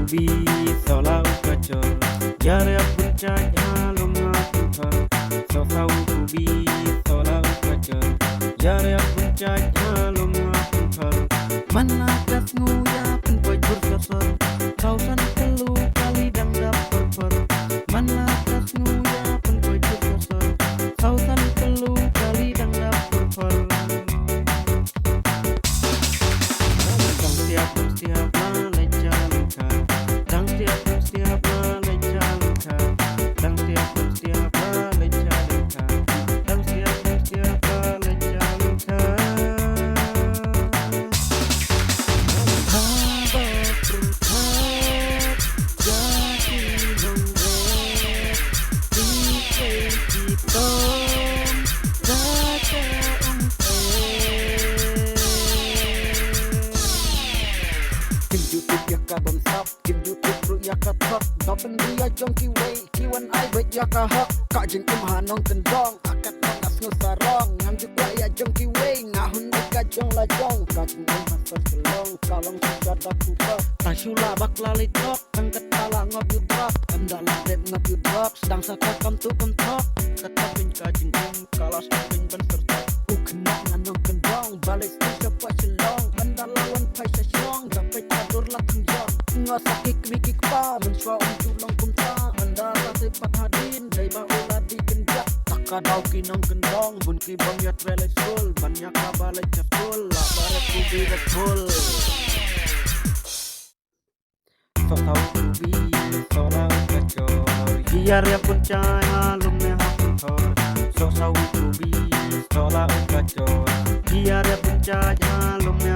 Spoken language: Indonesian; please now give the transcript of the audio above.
kubi sola ukacol Yare puncak halum ngapuntor So tau kubi sola ukacol Yare puncak halum ngapuntor Mana kas nguya penpoy bersosor Kausan telu kali dang dapur per Mana kas nguya penpoy bersosor Kausan telu kali dang dapur per Setiap lalai jalika Dan setiap lalai jalika Dan setiap lalai jalika Dan setiap lalai jalika Habak berkat jadi longret Ike hitam Data Kim YouTube ya ka bangsak, Kim YouTube ru ya ka thak Dapen dia jong ki wei, kiwan ai bet ya ka hak Kak jeng im hanong kendong, akat mangas ngusarong Ngam juga ya jong ki wei, ngahun ka jong la jong Kak jeng im hasar kelong, kalong sejata kuka Tasula bak lalit tok, angkat kala ngop yudrak Andala dep ngop yudrak, sedang saka kam tu kentok Ketapin kak jeng im, kalas tapin ban serta Ukena nganong kendong, balik sisa pa silong Andala wan pai sasyong, dapat tadur lah kenjong Ngasakik mikik pa, menswa tulong kumta Andala sepat hadin, day ba ulah di kenjak Takadaw kinong kendong, bun ki bang yat relay sul Banyak kabalay cakul, la barat kubi betul So tau kubi, sola ukacor Biar ya puncay halum ne hapuntor So tau kubi, sola ukacor Biar ya puncay halum ne